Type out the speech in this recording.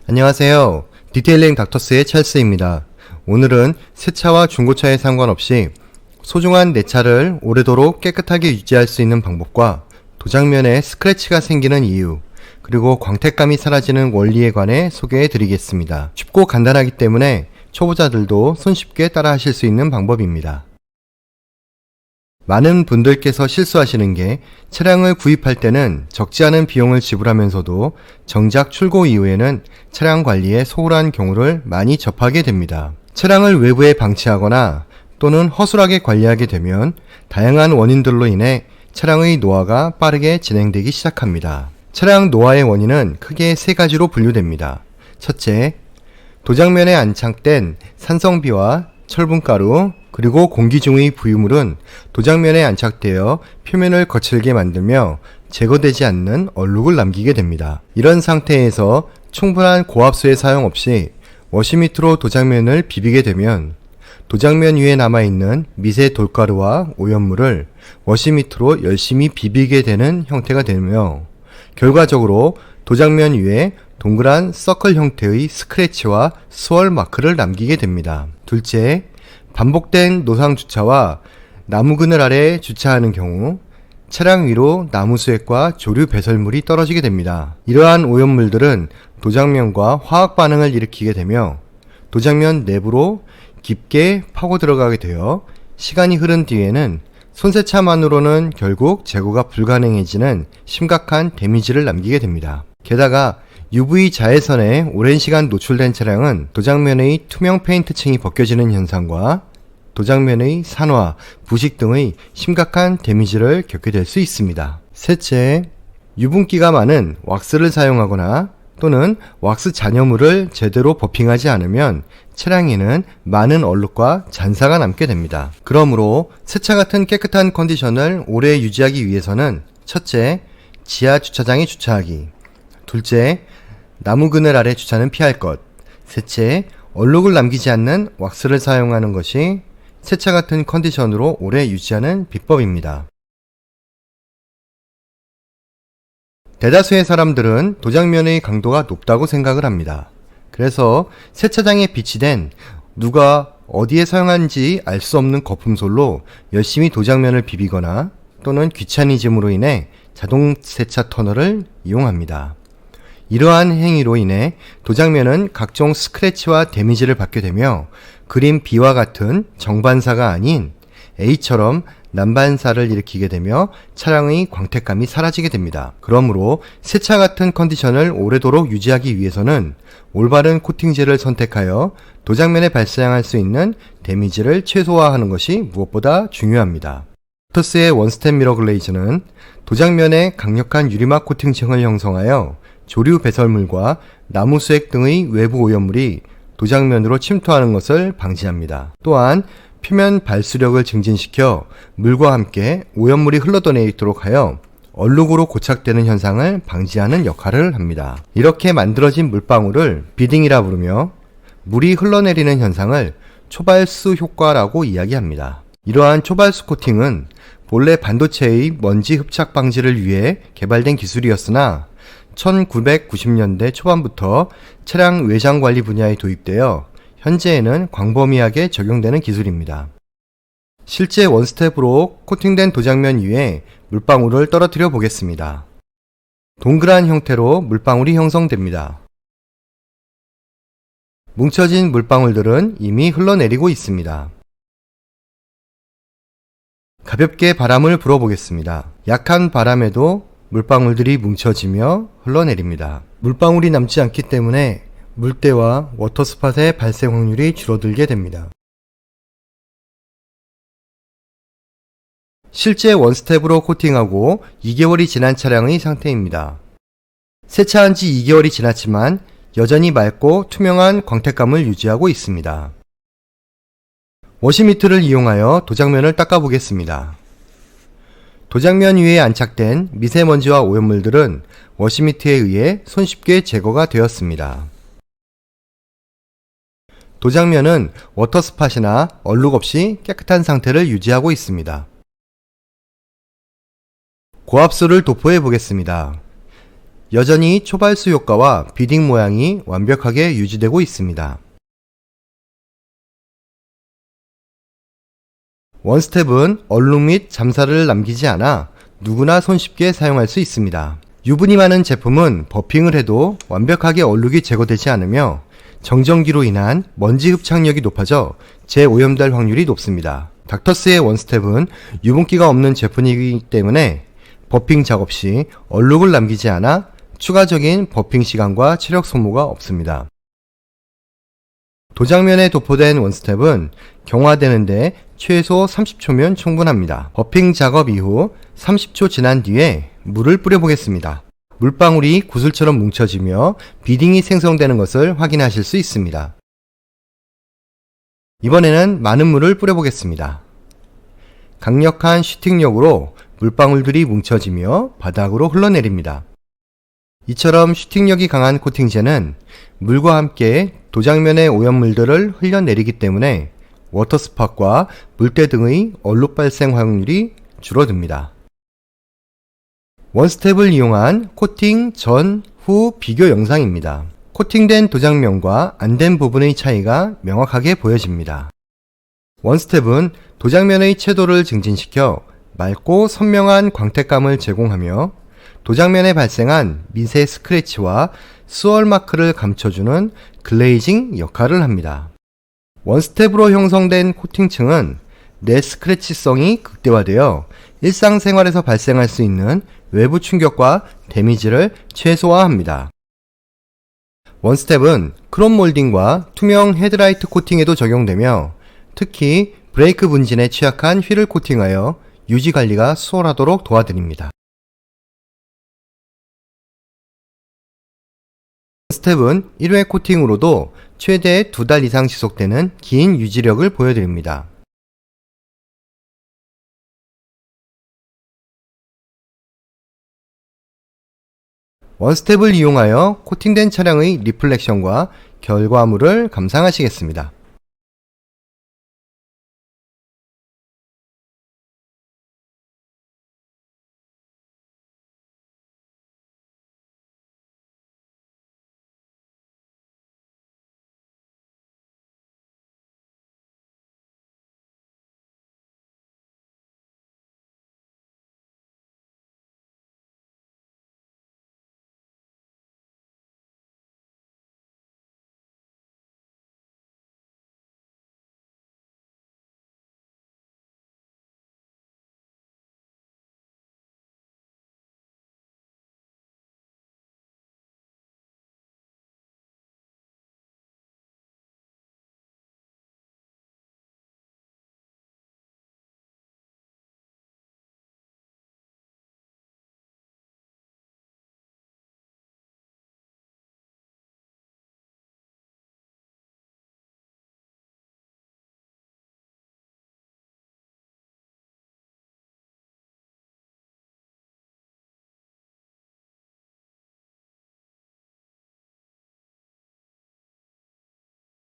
안녕하세요. 디테일링 닥터스의 찰스입니다. 오늘은 새차와 중고차에 상관없이 소중한 내 차를 오래도록 깨끗하게 유지할 수 있는 방법과 도장면에 스크래치가 생기는 이유, 그리고 광택감이 사라지는 원리에 관해 소개해 드리겠습니다. 쉽고 간단하기 때문에 초보자들도 손쉽게 따라 하실 수 있는 방법입니다. 많은 분들께서 실수하시는 게 차량을 구입할 때는 적지 않은 비용을 지불하면서도 정작 출고 이후에는 차량 관리에 소홀한 경우를 많이 접하게 됩니다. 차량을 외부에 방치하거나 또는 허술하게 관리하게 되면 다양한 원인들로 인해 차량의 노화가 빠르게 진행되기 시작합니다. 차량 노화의 원인은 크게 세 가지로 분류됩니다. 첫째, 도장면에 안착된 산성비와 철분가루, 그리고 공기 중의 부유물은 도장면에 안착되어 표면을 거칠게 만들며 제거되지 않는 얼룩을 남기게 됩니다. 이런 상태에서 충분한 고압수의 사용 없이 워시미트로 도장면을 비비게 되면 도장면 위에 남아있는 미세 돌가루와 오염물을 워시미트로 열심히 비비게 되는 형태가 되며 결과적으로 도장면 위에 동그란 서클 형태의 스크래치와 스월 마크를 남기게 됩니다. 둘째, 반복된 노상 주차와 나무 그늘 아래 주차하는 경우 차량 위로 나무 수액과 조류 배설물이 떨어지게 됩니다. 이러한 오염물들은 도장면과 화학 반응을 일으키게 되며 도장면 내부로 깊게 파고 들어가게 되어 시간이 흐른 뒤에는 손세차만으로는 결국 제거가 불가능해지는 심각한 데미지를 남기게 됩니다. 게다가 UV 자외선에 오랜 시간 노출된 차량은 도장면의 투명 페인트층이 벗겨지는 현상과 도장면의 산화, 부식 등의 심각한 데미지를 겪게 될 수 있습니다. 셋째, 유분기가 많은 왁스를 사용하거나 또는 왁스 잔여물을 제대로 버핑하지 않으면 차량에는 많은 얼룩과 잔사가 남게 됩니다. 그러므로 새차 같은 깨끗한 컨디션을 오래 유지하기 위해서는 첫째, 지하 주차장에 주차하기, 둘째, 나무 그늘 아래 주차는 피할 것, 셋째, 얼룩을 남기지 않는 왁스를 사용하는 것이 새차 같은 컨디션으로 오래 유지하는 비법입니다. 대다수의 사람들은 도장면의 강도가 높다고 생각을 합니다. 그래서 세차장에 비치된 누가 어디에 사용한지 알 수 없는 거품솔로 열심히 도장면을 비비거나 또는 귀차니즘으로 인해 자동 세차 터널을 이용합니다. 이러한 행위로 인해 도장면은 각종 스크래치와 데미지를 받게 되며 그림 B와 같은 정반사가 아닌 A처럼 난반사를 일으키게 되며 차량의 광택감이 사라지게 됩니다. 그러므로 새차 같은 컨디션을 오래도록 유지하기 위해서는 올바른 코팅제를 선택하여 도장면에 발생할 수 있는 데미지를 최소화하는 것이 무엇보다 중요합니다. 닥터스의 원스텝 미러 글레이즈는 도장면에 강력한 유리막 코팅층을 형성하여 조류 배설물과 나무 수액 등의 외부 오염물이 도장면으로 침투하는 것을 방지합니다. 또한 표면 발수력을 증진시켜 물과 함께 오염물이 흘러다니도록 하여 얼룩으로 고착되는 현상을 방지하는 역할을 합니다. 이렇게 만들어진 물방울을 비딩이라 부르며 물이 흘러내리는 현상을 초발수 효과라고 이야기합니다. 이러한 초발수 코팅은 본래 반도체의 먼지 흡착 방지를 위해 개발된 기술이었으나 1990년대 초반부터 차량 외장 관리 분야에 도입되어 현재에는 광범위하게 적용되는 기술입니다. 실제 원스텝으로 코팅된 도장면 위에 물방울을 떨어뜨려 보겠습니다. 동그란 형태로 물방울이 형성됩니다. 뭉쳐진 물방울들은 이미 흘러내리고 있습니다. 가볍게 바람을 불어보겠습니다. 약한 바람에도 물방울들이 뭉쳐지며 흘러내립니다. 물방울이 남지 않기 때문에 물때와 워터스팟의 발생 확률이 줄어들게 됩니다. 실제 원스텝으로 코팅하고 2개월이 지난 차량의 상태입니다. 세차한 지 2개월이 지났지만 여전히 맑고 투명한 광택감을 유지하고 있습니다. 워시미트를 이용하여 도장면을 닦아보겠습니다. 도장면 위에 안착된 미세먼지와 오염물들은 워시미트에 의해 손쉽게 제거가 되었습니다. 도장면은 워터스팟이나 얼룩 없이 깨끗한 상태를 유지하고 있습니다. 고압수를 도포해 보겠습니다. 여전히 초발수 효과와 비딩 모양이 완벽하게 유지되고 있습니다. 원스텝은 얼룩 및 잠사를 남기지 않아 누구나 손쉽게 사용할 수 있습니다. 유분이 많은 제품은 버핑을 해도 완벽하게 얼룩이 제거되지 않으며 정전기로 인한 먼지 흡착력이 높아져 재오염될 확률이 높습니다. 닥터스의 원스텝은 유분기가 없는 제품이기 때문에 버핑 작업 시 얼룩을 남기지 않아 추가적인 버핑 시간과 체력 소모가 없습니다. 도장면에 도포된 원스텝은 경화되는데 최소 30초면 충분합니다. 버핑 작업 이후 30초 지난 뒤에 물을 뿌려보겠습니다. 물방울이 구슬처럼 뭉쳐지며 비딩이 생성되는 것을 확인하실 수 있습니다. 이번에는 많은 물을 뿌려보겠습니다. 강력한 슈팅력으로 물방울들이 뭉쳐지며 바닥으로 흘러내립니다. 이처럼 슈팅력이 강한 코팅제는 물과 함께 도장면의 오염물들을 흘려내리기 때문에 워터스팟과 물때 등의 얼룩 발생 확률이 줄어듭니다. 원스텝을 이용한 코팅 전, 후 비교 영상입니다. 코팅된 도장면과 안 된 부분의 차이가 명확하게 보여집니다. 원스텝은 도장면의 채도를 증진시켜 맑고 선명한 광택감을 제공하며 도장면에 발생한 미세 스크래치와 스월 마크를 감춰주는 글레이징 역할을 합니다. 원스텝으로 형성된 코팅층은 내 스크래치성이 극대화되어 일상생활에서 발생할 수 있는 외부 충격과 데미지를 최소화합니다. 원스텝은 크롬 몰딩과 투명 헤드라이트 코팅에도 적용되며 특히 브레이크 분진에 취약한 휠을 코팅하여 유지 관리가 수월하도록 도와드립니다. 원스텝은 1회 코팅으로도 최대 2달 이상 지속되는 긴 유지력을 보여드립니다. 원스텝을 이용하여 코팅된 차량의 리플렉션과 결과물을 감상하시겠습니다.